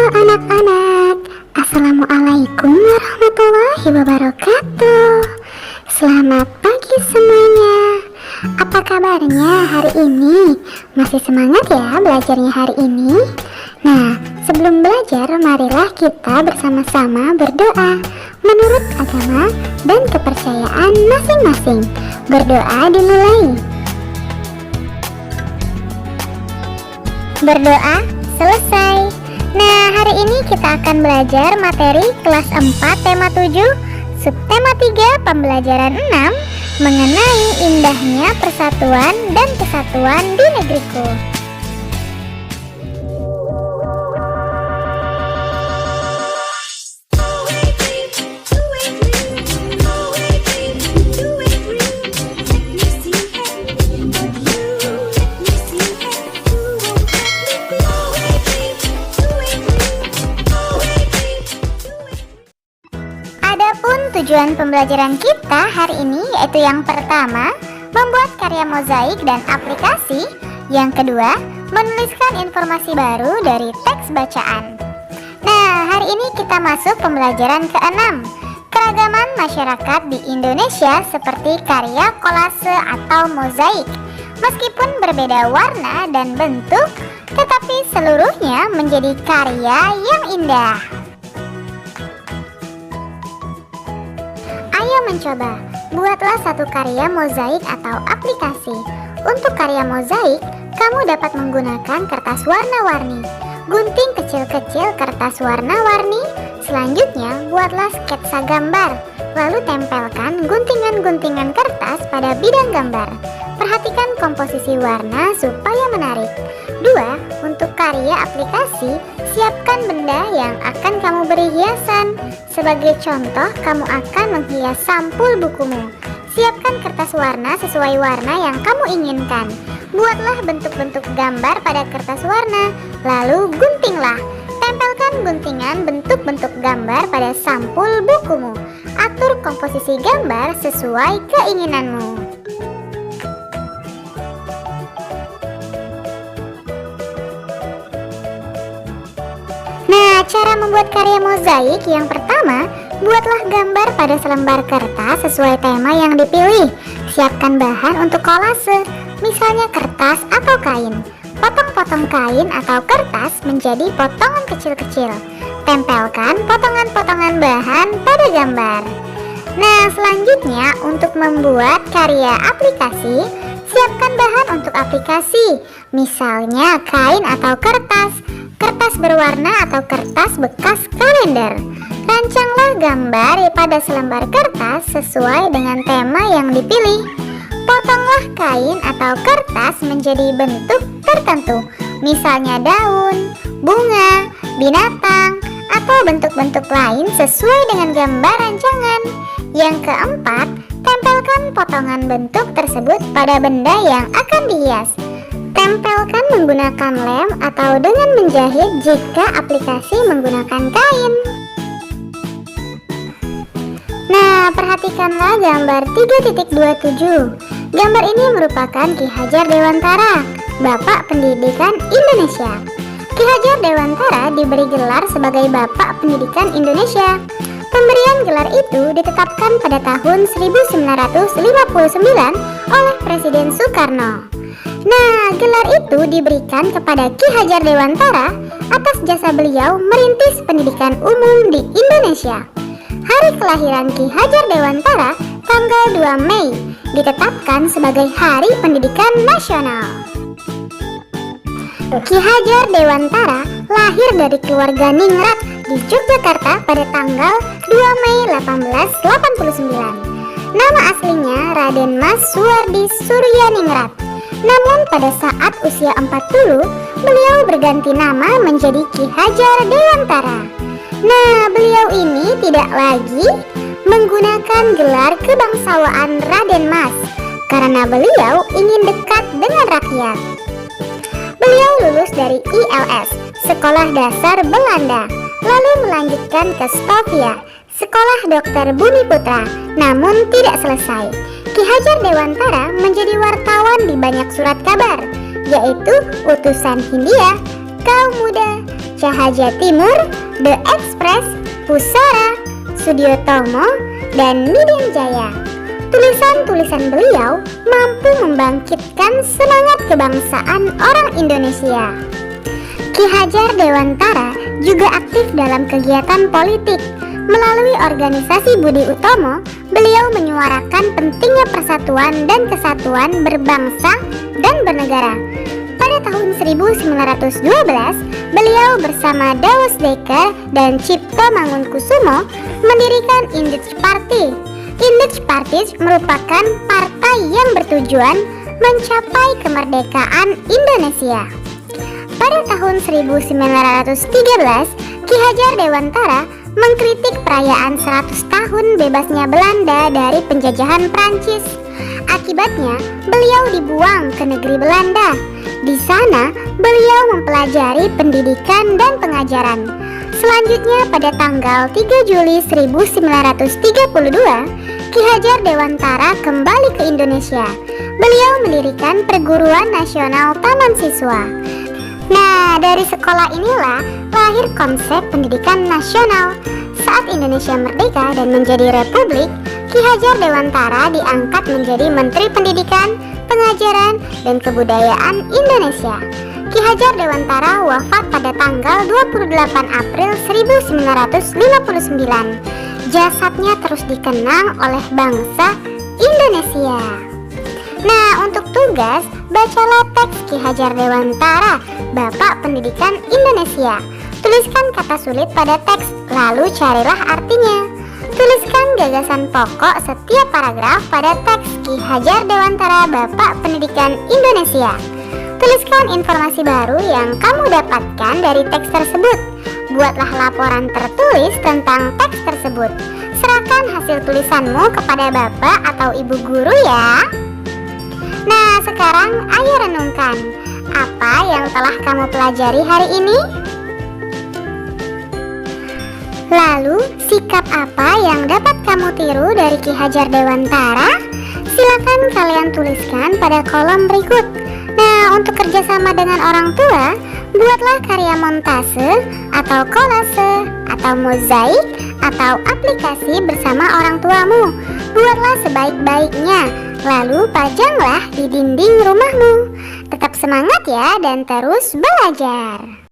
anak-anak, Assalamualaikum warahmatullahi wabarakatuh. Selamat pagi semuanya. Apa kabarnya hari ini? Masih semangat ya belajarnya hari ini? Nah, sebelum belajar marilah kita bersama-sama berdoa menurut agama dan kepercayaan masing-masing. Berdoa dimulai. Berdoa selesai. Nah, hari ini kita akan belajar materi kelas 4 tema 7, subtema 3 pembelajaran 6 mengenai indahnya persatuan dan kesatuan di negeriku. Tujuan pembelajaran kita hari ini yaitu yang pertama, membuat karya mozaik dan aplikasi. Yang kedua, menuliskan informasi baru dari teks bacaan. Nah, hari ini kita masuk pembelajaran ke-6, keragaman masyarakat di Indonesia seperti karya kolase atau mozaik. Meskipun berbeda warna dan bentuk, tetapi seluruhnya menjadi karya yang indah. Ayo mencoba, buatlah satu karya mozaik atau aplikasi. Untuk karya mozaik, kamu dapat menggunakan kertas warna-warni. Gunting kecil-kecil kertas warna-warni. Selanjutnya, buatlah sketsa gambar. Lalu tempelkan guntingan-guntingan kertas pada bidang gambar. Perhatikan komposisi warna supaya menarik. 2. Untuk karya aplikasi, siapkan benda yang akan kamu beri hiasan. Sebagai contoh, kamu akan menghias sampul bukumu. Siapkan kertas warna sesuai warna yang kamu inginkan. Buatlah bentuk-bentuk gambar pada kertas warna, lalu guntinglah. Tempelkan guntingan bentuk-bentuk gambar pada sampul bukumu. Atur komposisi gambar sesuai keinginanmu. Nah, cara membuat karya mozaik yang pertama, buatlah gambar pada selembar kertas sesuai tema yang dipilih. Siapkan bahan untuk kolase, misalnya kertas atau kain. Potong-potong kain atau kertas menjadi potongan kecil-kecil. Tempelkan potongan-potongan bahan pada gambar. Nah, selanjutnya untuk membuat karya aplikasi, siapkan bahan untuk aplikasi, misalnya kain atau kertas berwarna atau kertas bekas kalender. Rancanglah gambar pada selembar kertas sesuai dengan tema yang dipilih. Potonglah kain atau kertas menjadi bentuk tertentu, misalnya daun, bunga, binatang, atau bentuk-bentuk lain sesuai dengan gambar rancangan. Yang keempat, tempelkan potongan bentuk tersebut pada benda yang akan dihias. Tempelkan menggunakan lem atau dengan menjahit jika aplikasi menggunakan kain. Nah, perhatikanlah gambar 3.27. Gambar ini merupakan Ki Hajar Dewantara, Bapak Pendidikan Indonesia. Ki Hajar Dewantara diberi gelar sebagai Bapak Pendidikan Indonesia. Pemberian gelar itu ditetapkan pada tahun 1959 oleh Presiden Soekarno. Nah, gelar itu diberikan kepada Ki Hajar Dewantara atas jasa beliau merintis pendidikan umum di Indonesia. Hari kelahiran Ki Hajar Dewantara tanggal 2 Mei ditetapkan sebagai Hari Pendidikan Nasional. Ki Hajar Dewantara lahir dari keluarga ningrat di Yogyakarta pada tanggal 2 Mei 1889. Nama aslinya Raden Mas Suwardi Suryaningrat. Namun pada saat usia 40, beliau berganti nama menjadi Ki Hajar Dewantara. Nah, beliau ini tidak lagi menggunakan gelar kebangsawaan Raden Mas karena beliau ingin dekat dengan rakyat. Beliau lulus dari ILS, Sekolah Dasar Belanda, lalu melanjutkan ke Stovia, Sekolah Dokter Bumi Putra, namun tidak selesai. Ki Hajar Dewantara menjadi wartawan di banyak surat kabar, yaitu Utusan Hindia, Kaum Muda, Cahaja Timur, The Express, Pusara, Sudiotomo, dan Midin Jaya. Tulisan-tulisan beliau mampu membangkitkan semangat kebangsaan orang Indonesia. Ki Hajar Dewantara juga aktif dalam kegiatan politik. Melalui organisasi Budi Utomo, beliau menyuarakan pentingnya persatuan dan kesatuan berbangsa dan bernegara. Pada tahun 1912, beliau bersama Daus Dekker dan Cipto Mangunkusumo mendirikan Indich Party. Indich Party merupakan partai yang bertujuan mencapai kemerdekaan Indonesia. Pada tahun 1913, Ki Hajar Dewantara mengkritik perayaan 100 tahun bebasnya Belanda dari penjajahan Prancis. Akibatnya, beliau dibuang ke negeri Belanda. Di sana, beliau mempelajari pendidikan dan pengajaran. Selanjutnya, pada tanggal 3 Juli 1932, Ki Hajar Dewantara kembali ke Indonesia. Beliau mendirikan Perguruan Nasional Taman Siswa. Nah, dari sekolah inilah lahir konsep pendidikan nasional. Saat Indonesia merdeka dan menjadi republik, Ki Hajar Dewantara diangkat menjadi Menteri Pendidikan, Pengajaran, dan Kebudayaan Indonesia. Ki Hajar Dewantara wafat pada tanggal 28 April 1959. Jasadnya terus dikenang oleh bangsa Indonesia. Nah, untuk tugas, bacalah teks Ki Hajar Dewantara, Bapak Pendidikan Indonesia. Tuliskan kata sulit pada teks, lalu carilah artinya. Tuliskan gagasan pokok setiap paragraf pada teks Ki Hajar Dewantara, Bapak Pendidikan Indonesia. Tuliskan informasi baru yang kamu dapatkan dari teks tersebut. Buatlah laporan tertulis tentang teks tersebut. Serahkan hasil tulisanmu kepada Bapak atau Ibu guru ya. Nah, sekarang ayo renungkan, apa yang telah kamu pelajari hari ini? Lalu, sikap apa yang dapat kamu tiru dari Ki Hajar Dewantara? Silakan kalian tuliskan pada kolom berikut. Nah, untuk kerjasama dengan orang tua, buatlah karya montase atau kolase atau mozaik atau aplikasi bersama orang tuamu. Buatlah sebaik-baiknya, lalu pajanglah di dinding rumahmu. Tetap semangat ya dan terus belajar.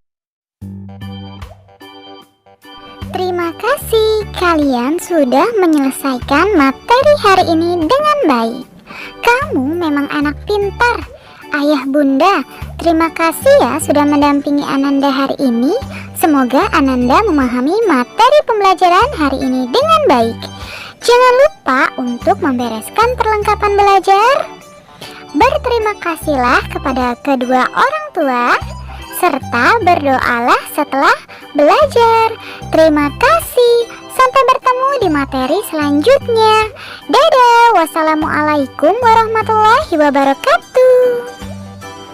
Terima kasih, kalian sudah menyelesaikan materi hari ini dengan baik. Kamu memang anak pintar. Ayah bunda, terima kasih ya sudah mendampingi Ananda hari ini. Semoga Ananda memahami materi pembelajaran hari ini dengan baik. Jangan lupa untuk membereskan perlengkapan belajar. Berterima kasihlah kepada kedua orang tua, serta berdoalah setelah belajar. Terima kasih. Sampai bertemu di materi selanjutnya. Dadah. Wassalamualaikum warahmatullahi wabarakatuh.